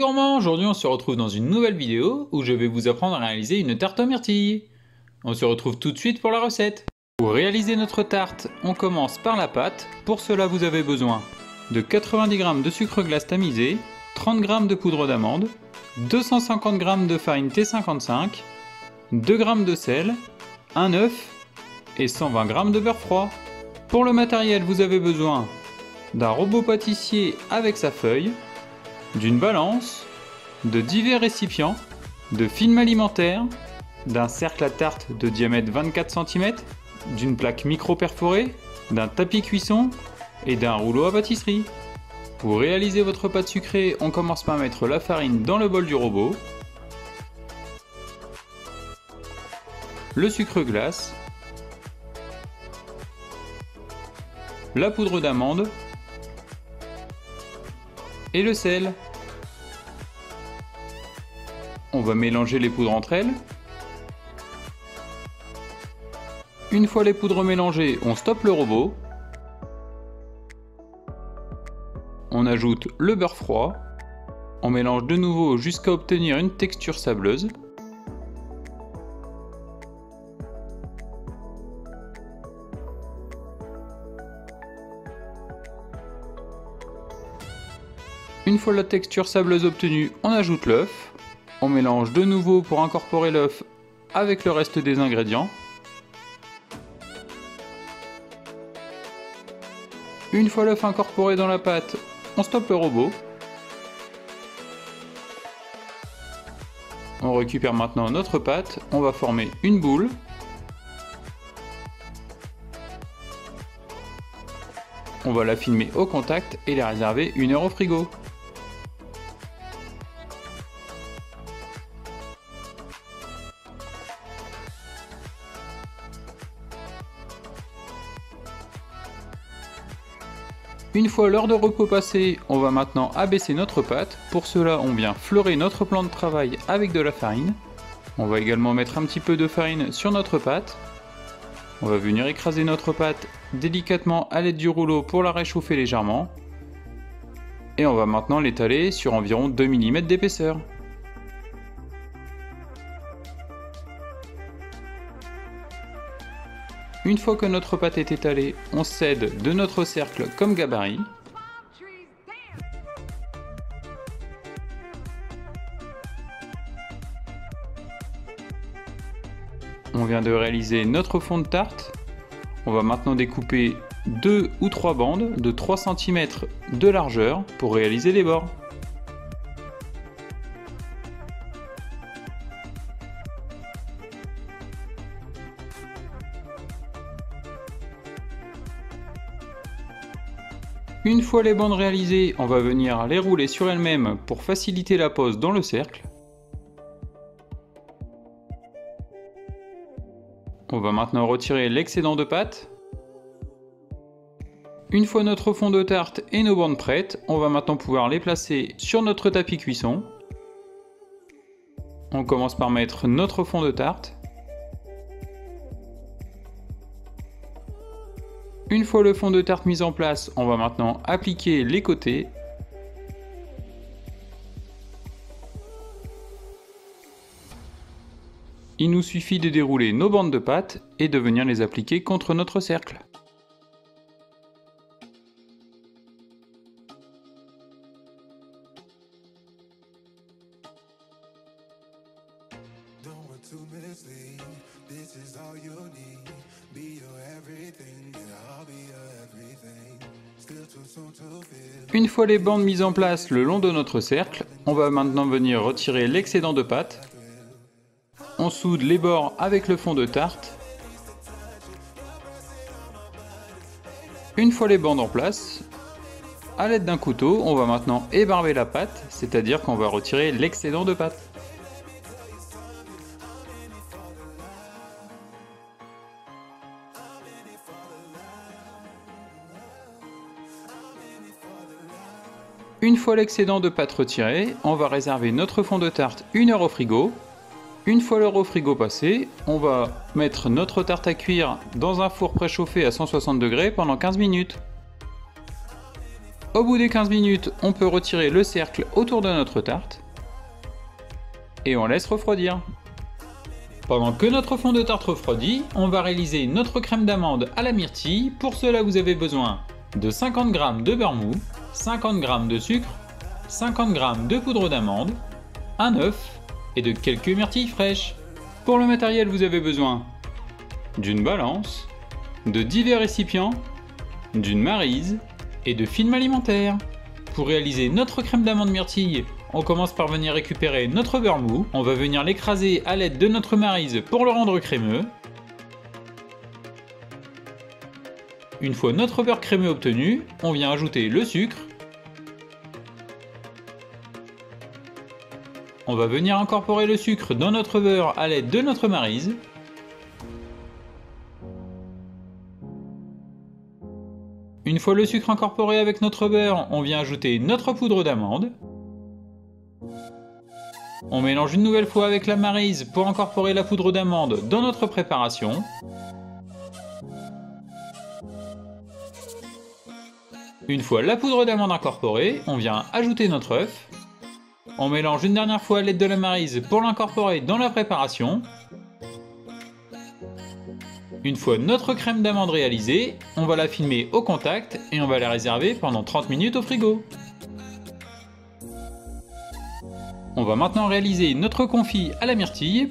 gourmands, aujourd'hui on se retrouve dans une nouvelle vidéo où je vais vous apprendre à réaliser une tarte aux myrtilles. On se retrouve tout de suite pour la recette. Pour réaliser notre tarte, on commence par la pâte. Pour cela vous avez besoin de 90 g de sucre glace tamisé, 30 g de poudre d'amande, 250 g de farine T55, 2 g de sel, un œuf et 120 g de beurre froid. Pour le matériel vous avez besoin d'un robot pâtissier avec sa feuille, d'une balance, de divers récipients, de film alimentaire, d'un cercle à tarte de diamètre 24 cm, d'une plaque micro perforée, d'un tapis cuisson et d'un rouleau à pâtisserie. Pour réaliser votre pâte sucrée, on commence par mettre la farine dans le bol du robot, le sucre glace, la poudre d'amande et le sel. On va mélanger les poudres entre elles. Une fois les poudres mélangées, on stoppe le robot. On ajoute le beurre froid. On mélange de nouveau jusqu'à obtenir une texture sableuse. Une fois la texture sableuse obtenue, on ajoute l'œuf. On mélange de nouveau pour incorporer l'œuf avec le reste des ingrédients. Une fois l'œuf incorporé dans la pâte, on stoppe le robot. On récupère maintenant notre pâte, on va former une boule. On va la filmer au contact et la réserver 1 heure au frigo. Une fois l'heure de repos passée, on va maintenant abaisser notre pâte. Pour cela, on vient fleurer notre plan de travail avec de la farine. On va également mettre un petit peu de farine sur notre pâte. On va venir écraser notre pâte délicatement à l'aide du rouleau pour la réchauffer légèrement. Et on va maintenant l'étaler sur environ 2 mm d'épaisseur. Une fois que notre pâte est étalée, on cède de notre cercle comme gabarit. On vient de réaliser notre fond de tarte. On va maintenant découper 2 ou 3 bandes de 3 cm de largeur pour réaliser les bords. Une fois les bandes réalisées, on va venir les rouler sur elles-mêmes pour faciliter la pose dans le cercle. On va maintenant retirer l'excédent de pâte. Une fois notre fond de tarte et nos bandes prêtes, on va maintenant pouvoir les placer sur notre tapis cuisson. On commence par mettre notre fond de tarte. Une fois le fond de tarte mis en place, on va maintenant appliquer les côtés. Il nous suffit de dérouler nos bandes de pâte et de venir les appliquer contre notre cercle. Une fois les bandes mises en place le long de notre cercle, on va maintenant venir retirer l'excédent de pâte. On soude les bords avec le fond de tarte. Une fois les bandes en place, à l'aide d'un couteau, on va maintenant ébarber la pâte, c'est-à-dire qu'on va retirer l'excédent de pâte. Une fois l'excédent de pâte retiré, on va réserver notre fond de tarte 1 heure au frigo. Une fois l'heure au frigo passée, on va mettre notre tarte à cuire dans un four préchauffé à 160 degrés pendant 15 minutes. Au bout des 15 minutes, on peut retirer le cercle autour de notre tarte et on laisse refroidir. Pendant que notre fond de tarte refroidit, on va réaliser notre crème d'amande à la myrtille. Pour cela, vous avez besoin de 50 g de beurre mou, 50 g de sucre, 50 g de poudre d'amande, un œuf et de quelques myrtilles fraîches. Pour le matériel, vous avez besoin d'une balance, de divers récipients, d'une maryse et de film alimentaire. Pour réaliser notre crème d'amande myrtille, on commence par venir récupérer notre beurre mou. On va venir l'écraser à l'aide de notre maryse pour le rendre crémeux. Une fois notre beurre crémeux obtenu, on vient ajouter le sucre. On va venir incorporer le sucre dans notre beurre à l'aide de notre maryse. Une fois le sucre incorporé avec notre beurre, on vient ajouter notre poudre d'amande. On mélange une nouvelle fois avec la maryse pour incorporer la poudre d'amande dans notre préparation. Une fois la poudre d'amande incorporée, on vient ajouter notre œuf. On mélange une dernière fois à l'aide de la maryse pour l'incorporer dans la préparation. Une fois notre crème d'amande réalisée, on va la filmer au contact et on va la réserver pendant 30 minutes au frigo. On va maintenant réaliser notre confit à la myrtille.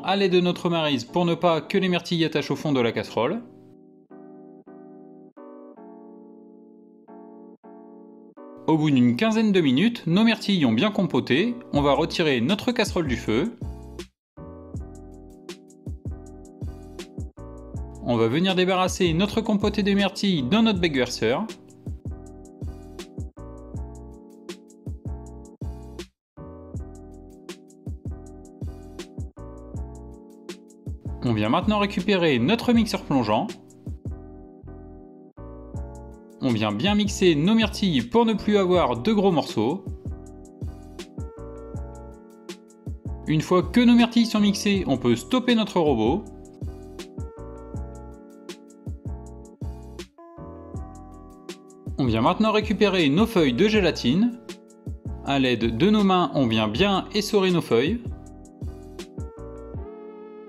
À l'aide de notre maryse pour ne pas que les myrtilles attachent au fond de la casserole. Au bout d'une quinzaine de minutes, nos myrtilles ont bien compoté. On va retirer notre casserole du feu. On va venir débarrasser notre compoté de myrtilles dans notre bec verseur. On vient maintenant récupérer notre mixeur plongeant. On vient bien mixer nos myrtilles pour ne plus avoir de gros morceaux. Une fois que nos myrtilles sont mixées, on peut stopper notre robot. On vient maintenant récupérer nos feuilles de gélatine. À l'aide de nos mains, on vient bien essorer nos feuilles.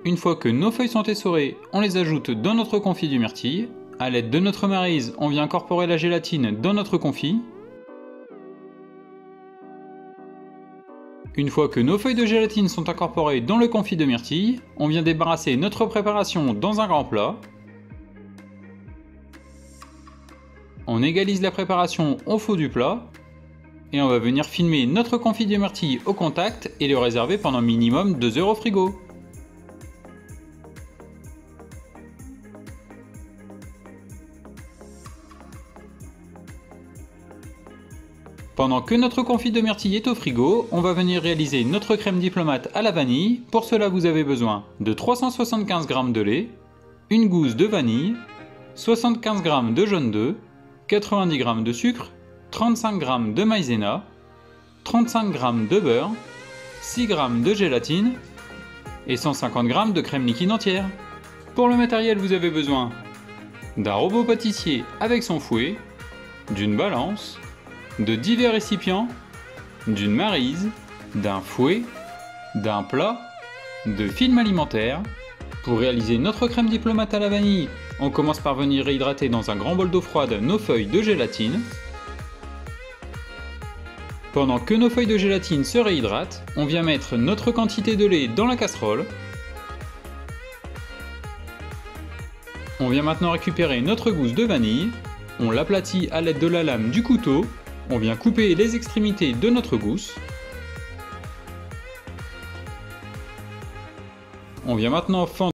Une fois que nos feuilles sont essorées, on les ajoute dans notre confit de myrtille. À l'aide de notre maryse, on vient incorporer la gélatine dans notre confit. Une fois que nos feuilles de gélatine sont incorporées dans le confit de myrtille, on vient débarrasser notre préparation dans un grand plat. On égalise la préparation au fond du plat. Et on va venir filmer notre confit de myrtille au contact et le réserver pendant minimum 2 heures au frigo. Pendant que notre confit de myrtille est au frigo, on va venir réaliser notre crème diplomate à la vanille. Pour cela, vous avez besoin de 375 g de lait, une gousse de vanille, 75 g de jaune d'œuf, 90 g de sucre, 35 g de maïzena, 35 g de beurre, 6 g de gélatine et 150 g de crème liquide entière. Pour le matériel, vous avez besoin d'un robot pâtissier avec son fouet, d'une balance, de divers récipients, d'une maryse, d'un fouet, d'un plat, de film alimentaire. Pour réaliser notre crème diplomate à la vanille, on commence par venir hydrater dans un grand bol d'eau froide nos feuilles de gélatine. Pendant que nos feuilles de gélatine se réhydratent, on vient mettre notre quantité de lait dans la casserole. On vient maintenant récupérer notre gousse de vanille, on l'aplatit à l'aide de la lame du couteau, on vient couper les extrémités de notre gousse. On vient maintenant fendre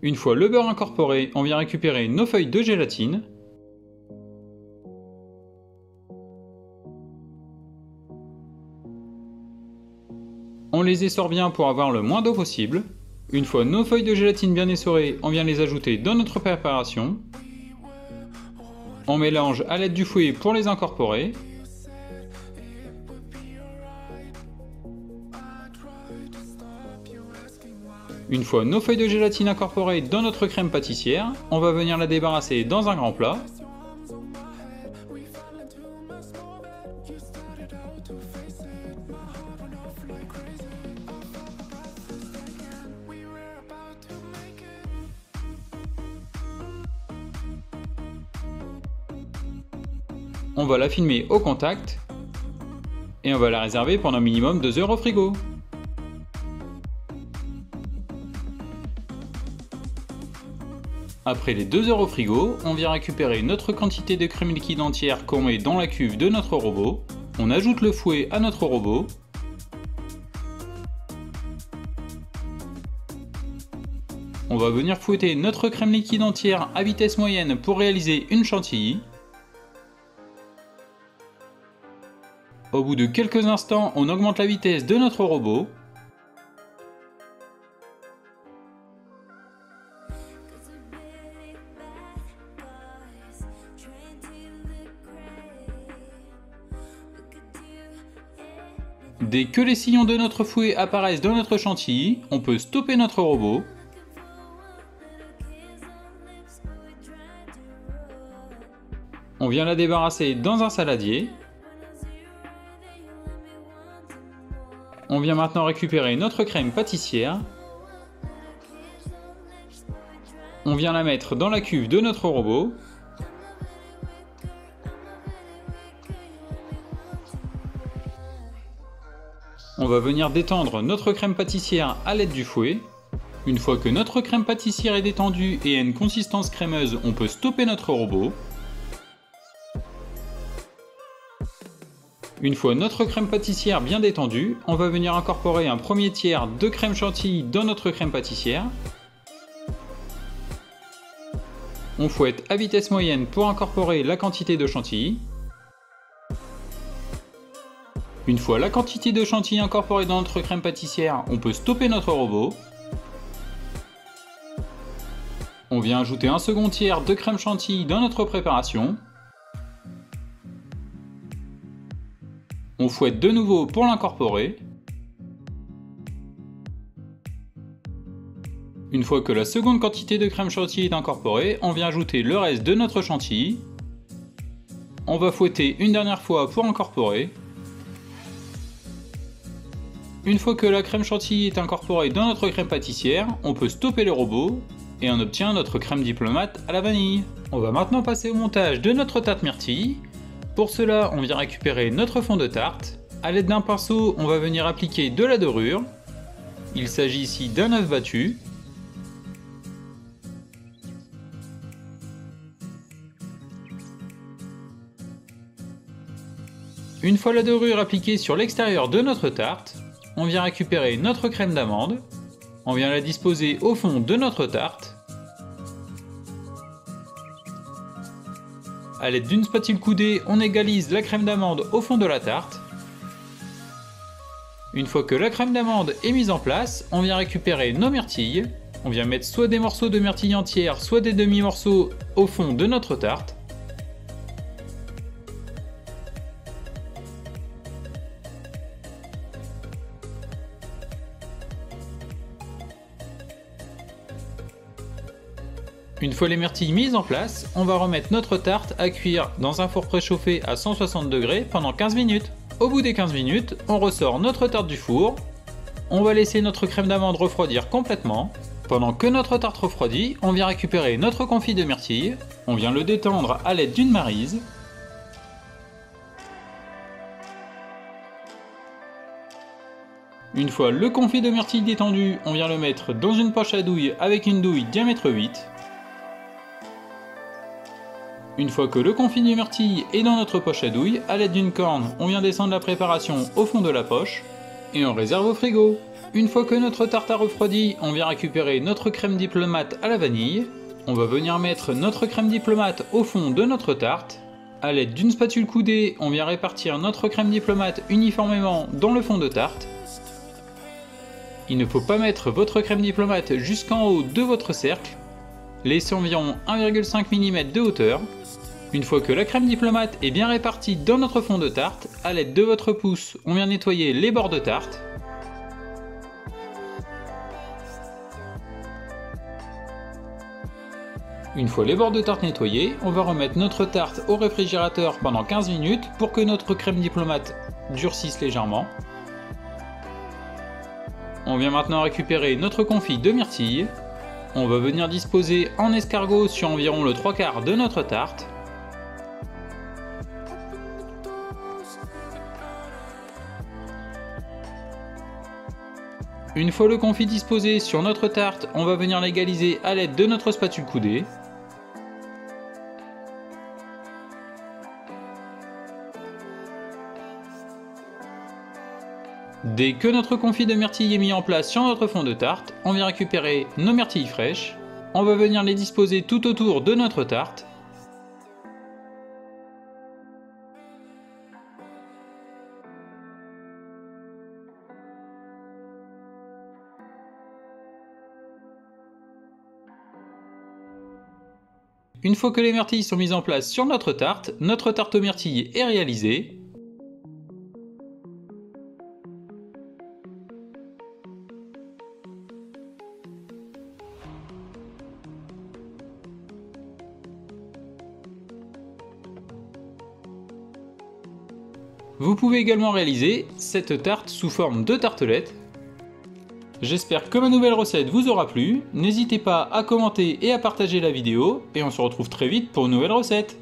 Une fois le beurre incorporé, on vient récupérer nos feuilles de gélatine. On les essore bien pour avoir le moins d'eau possible. Une fois nos feuilles de gélatine bien essorées, on vient les ajouter dans notre préparation. On mélange à l'aide du fouet pour les incorporer. Une fois nos feuilles de gélatine incorporées dans notre crème pâtissière, on va venir la débarrasser dans un grand plat. On va la filmer au contact et on va la réserver pendant minimum 2 heures au frigo. Après les 2 heures au frigo, on vient récupérer notre quantité de crème liquide entière qu'on met dans la cuve de notre robot. On ajoute le fouet à notre robot. On va venir fouetter notre crème liquide entière à vitesse moyenne pour réaliser une chantilly. Au bout de quelques instants, on augmente la vitesse de notre robot. Dès que les sillons de notre fouet apparaissent dans notre chantilly, on peut stopper notre robot. On vient la débarrasser dans un saladier. On vient maintenant récupérer notre crème pâtissière. On vient la mettre dans la cuve de notre robot. On va venir détendre notre crème pâtissière à l'aide du fouet. Une fois que notre crème pâtissière est détendue et a une consistance crémeuse, on peut stopper notre robot. Une fois notre crème pâtissière bien détendue, on va venir incorporer un premier tiers de crème chantilly dans notre crème pâtissière. On fouette à vitesse moyenne pour incorporer la quantité de chantilly. Une fois la quantité de chantilly incorporée dans notre crème pâtissière, on peut stopper notre robot. On vient ajouter un second tiers de crème chantilly dans notre préparation. On fouette de nouveau pour l'incorporer. Une fois que la seconde quantité de crème chantilly est incorporée, on vient ajouter le reste de notre chantilly. On va fouetter une dernière fois pour incorporer. Une fois que la crème chantilly est incorporée dans notre crème pâtissière, on peut stopper le robot et on obtient notre crème diplomate à la vanille. On va maintenant passer au montage de notre tarte myrtille. Pour cela, on vient récupérer notre fond de tarte. A l'aide d'un pinceau, on va venir appliquer de la dorure. Il s'agit ici d'un œuf battu. Une fois la dorure appliquée sur l'extérieur de notre tarte, on vient récupérer notre crème d'amande. On vient la disposer au fond de notre tarte. A l'aide d'une spatule coudée, on égalise la crème d'amande au fond de la tarte. Une fois que la crème d'amande est mise en place, on vient récupérer nos myrtilles. On vient mettre soit des morceaux de myrtilles entières, soit des demi-morceaux au fond de notre tarte. Une fois les myrtilles mises en place, on va remettre notre tarte à cuire dans un four préchauffé à 160 degrés pendant 15 minutes. Au bout des 15 minutes, on ressort notre tarte du four. On va laisser notre crème d'amande refroidir complètement. Pendant que notre tarte refroidit, on vient récupérer notre confit de myrtille. On vient le détendre à l'aide d'une maryse. Une fois le confit de myrtille détendu, on vient le mettre dans une poche à douille avec une douille diamètre 8. Une fois que le confit de myrtille est dans notre poche à douille, à l'aide d'une corne, on vient descendre la préparation au fond de la poche et on réserve au frigo. Une fois que notre tarte a refroidi, on vient récupérer notre crème diplomate à la vanille. On va venir mettre notre crème diplomate au fond de notre tarte. A l'aide d'une spatule coudée, on vient répartir notre crème diplomate uniformément dans le fond de tarte. Il ne faut pas mettre votre crème diplomate jusqu'en haut de votre cercle. Laissez environ 1,5 mm de hauteur. Une fois que la crème diplomate est bien répartie dans notre fond de tarte, à l'aide de votre pouce, on vient nettoyer les bords de tarte. Une fois les bords de tarte nettoyés, on va remettre notre tarte au réfrigérateur pendant 15 minutes pour que notre crème diplomate durcisse légèrement. On vient maintenant récupérer notre confit de myrtille. On va venir disposer en escargot sur environ le 3/4 de notre tarte. Une fois le confit disposé sur notre tarte, on va venir l'égaliser à l'aide de notre spatule coudée. Dès que notre confit de myrtille est mis en place sur notre fond de tarte, on vient récupérer nos myrtilles fraîches. On va venir les disposer tout autour de notre tarte. Une fois que les myrtilles sont mises en place sur notre tarte aux myrtilles est réalisée. Vous pouvez également réaliser cette tarte sous forme de tartelette. J'espère que ma nouvelle recette vous aura plu, n'hésitez pas à commenter et à partager la vidéo, et on se retrouve très vite pour une nouvelle recette.